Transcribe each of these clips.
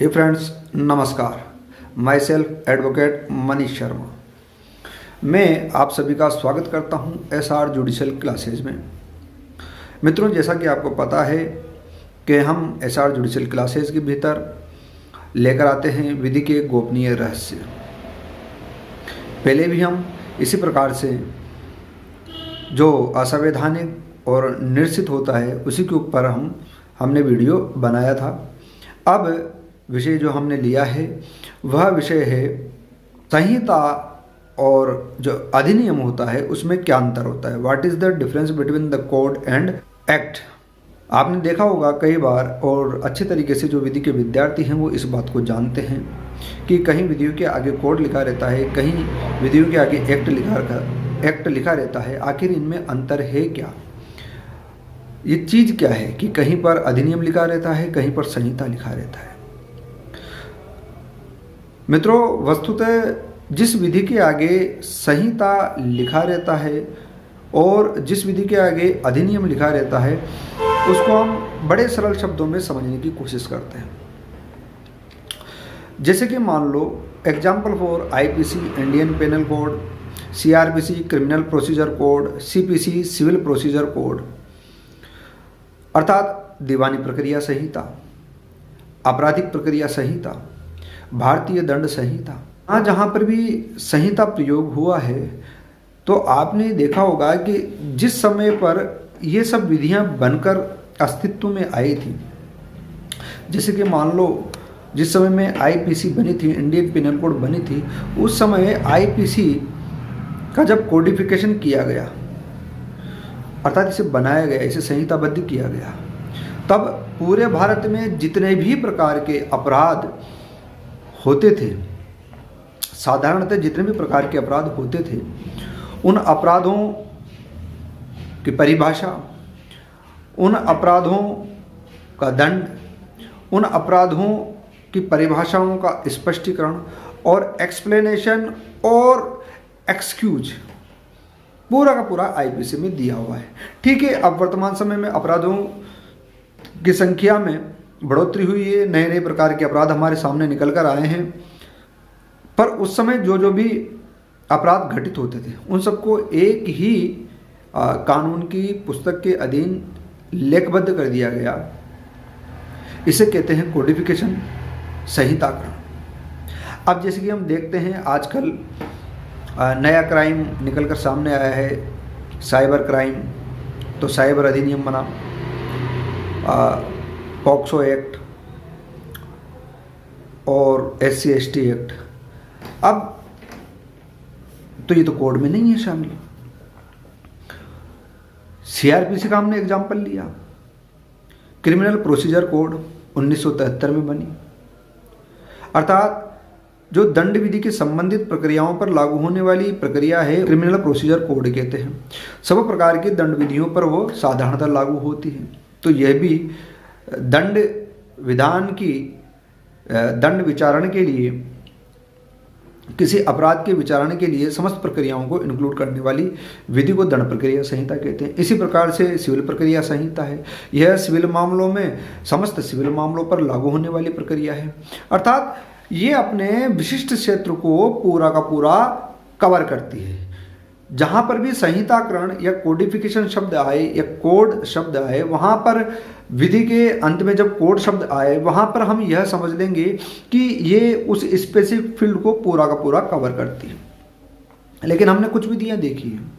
हे friends, नमस्कार। My self advocate Manish Sharma. मैं आप सभी का स्वागत करता हूं एसआर जुडिशियल क्लासेज में। मित्रों, जैसा कि आपको पता है कि हम एसआर जुडिशियल क्लासेज के भीतर लेकर आते हैं विधि के गोपनीय रहस्य। पहले भी हम इसी प्रकार से जो असंवैधानिक और निरसित होता है उसी के ऊपर हमने वीडियो बनाया था। अब विषय जो हमने लिया है वह विषय है संहिता और जो अधिनियम होता है उसमें क्या अंतर होता है। What is the difference between the code and act. आपने देखा होगा कई बार, और अच्छे तरीके से जो विधि के विद्यार्थी हैं वो इस बात को जानते हैं कि कहीं विधियों के आगे कोड लिखा रहता है, कहीं विधियों के आगे एक्ट लिखा रहता है। आखिर इनमें अंतर है क्या? ये चीज़ क्या है कि कहीं पर अधिनियम लिखा रहता है, कहीं पर संहिता लिखा रहता है। मित्रों, वस्तुतः जिस विधि के आगे संहिता लिखा रहता है और जिस विधि के आगे अधिनियम लिखा रहता है उसको हम बड़े सरल शब्दों में समझने की कोशिश करते हैं। जैसे कि मान लो example for IPC Indian penal code, CrPC criminal procedure code, CPC civil procedure code, अर्थात दीवानी प्रक्रिया संहिता, आपराधिक प्रक्रिया संहिता, भारतीय दंड संहिता। जहाँ पर भी संहिता प्रयोग हुआ है तो आपने देखा होगा कि जिस समय पर ये सब विधियाँ बनकर अस्तित्व में आई थी, जैसे कि मान लो जिस समय में आईपीसी बनी थी, इंडियन पेनल कोड बनी थी, उस समय आईपीसी का जब कोडिफिकेशन किया गया, अर्थात इसे बनाया गया, इसे संहिताबद्ध किया गया, तब पूरे भारत में जितने भी प्रकार के अपराध होते थे, साधारणतः जितने भी प्रकार के अपराध होते थे, उन अपराधों की परिभाषा, उन अपराधों का दंड, उन अपराधों की परिभाषाओं का स्पष्टीकरण और एक्सप्लेनेशन और एक्सक्यूज पूरा का पूरा आईपीसी में दिया हुआ है। ठीक है, अब वर्तमान समय में अपराधों की संख्या में बढ़ोतरी हुई है, नए नए प्रकार के अपराध हमारे सामने निकल कर आए हैं, पर उस समय जो भी अपराध घटित होते थे उन सबको एक ही कानून की पुस्तक के अधीन लेखबद्ध कर दिया गया। इसे कहते हैं कोडिफिकेशन, संहिताकरण। अब जैसे कि हम देखते हैं आजकल नया क्राइम निकल कर सामने आया है, साइबर क्राइम। तो साइबर अधिनियम बना, पॉक्सो एक्ट और SC/ST एक्ट। अब तो ये तो कोड में नहीं है शामिल। सीआरपीसी का हमने एग्जाम्पल लिया, क्रिमिनल प्रोसीजर कोड 1973 में बनी, अर्थात जो दंड विधि के संबंधित प्रक्रियाओं पर लागू होने वाली प्रक्रिया है क्रिमिनल प्रोसीजर कोड कहते हैं। सब प्रकार की दंड विधियों पर वो साधारणतः लागू होती है। तो यह भी दंड विधान की दंड विचारण के लिए, किसी अपराध के विचारण के लिए समस्त प्रक्रियाओं को इंक्लूड करने वाली विधि को दंड प्रक्रिया संहिता कहते हैं। इसी प्रकार से सिविल प्रक्रिया संहिता है, यह सिविल मामलों में समस्त सिविल मामलों पर लागू होने वाली प्रक्रिया है, अर्थात ये अपने विशिष्ट क्षेत्र को पूरा का पूरा कवर करती है। जहाँ पर भी संहिताकरण या कोडिफिकेशन शब्द आए या कोड शब्द आए, वहाँ पर विधि के अंत में जब कोड शब्द आए वहाँ पर हम यह समझ लेंगे कि ये उस स्पेसिफिक फील्ड को पूरा का पूरा कवर करती है। लेकिन हमने कुछ विधियाँ देखी हैं,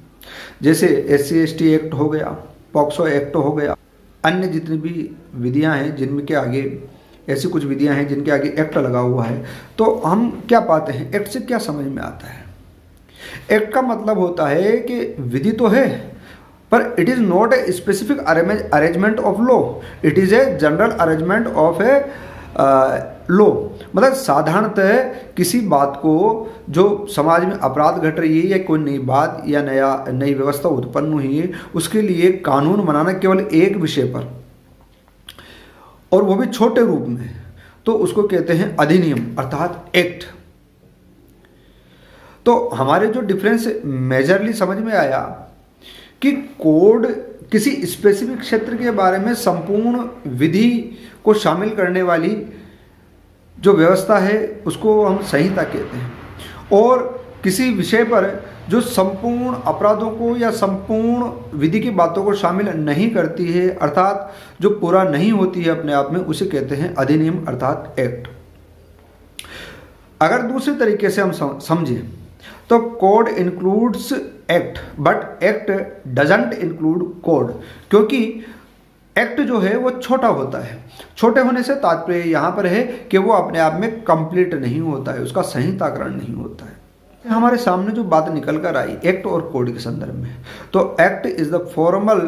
जैसे SC/ST एक्ट हो गया, पॉक्सो एक्ट हो गया, अन्य जितनी भी विधियाँ हैं जिनमें के आगे ऐसी कुछ विधियाँ हैं जिनके आगे एक्ट लगा हुआ है, तो हम क्या पाते हैं, एक्ट से क्या समझ में आता है। एक्ट का मतलब होता है कि विधि तो है पर it is not a specific arrangement of law, it is a general arrangement of a law. मतलब साधारणतः किसी बात को, जो समाज में अपराध घट रही है या कोई नई बात या नई व्यवस्था उत्पन्न हुई है, उसके लिए कानून बनाना केवल एक विषय पर, और वो भी छोटे रूप में, तो उसको कहते हैं अधिनियम अर्थात एक्ट। तो हमारे जो डिफरेंस मेजरली समझ में आया कि कोड किसी स्पेसिफिक क्षेत्र के बारे में संपूर्ण विधि को शामिल करने वाली जो व्यवस्था है उसको हम संहिता कहते हैं, और किसी विषय पर जो संपूर्ण अपराधों को या संपूर्ण विधि की बातों को शामिल नहीं करती है, अर्थात जो पूरा नहीं होती है अपने आप में, उसे कहते हैं अधिनियम अर्थात एक्ट। अगर दूसरे तरीके से हम समझें तो code includes act but act doesn't include code, क्योंकि एक्ट जो है वो छोटा होता है। छोटे होने से तात्पर्य यहाँ पर है कि वो अपने आप में कंप्लीट नहीं होता है, उसका संहिताकरण नहीं होता है। हमारे सामने जो बात निकल कर आई एक्ट और कोड के संदर्भ में, तो act is the formal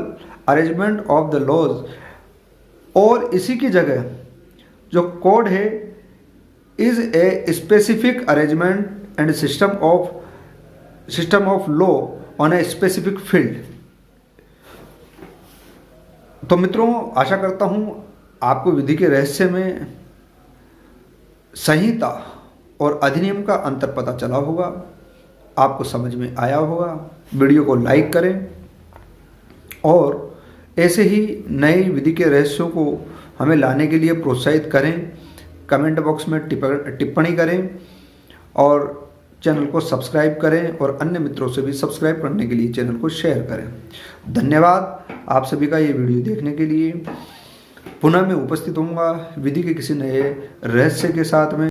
arrangement of the laws, और इसी की जगह जो कोड है is a specific arrangement and system of law on a specific field. तो मित्रों, आशा करता हूँ आपको विधि के रहस्य में संहिता और अधिनियम का अंतर पता चला होगा, आपको समझ में आया होगा। वीडियो को लाइक करें और ऐसे ही नई विधि के रहस्यों को हमें लाने के लिए प्रोत्साहित करें। कमेंट बॉक्स में टिप्पणी करें और चैनल को सब्सक्राइब करें, और अन्य मित्रों से भी सब्सक्राइब करने के लिए चैनल को शेयर करें। धन्यवाद आप सभी का ये वीडियो देखने के लिए। पुनः मैं उपस्थित होऊंगा विधि के किसी नए रहस्य के साथ में।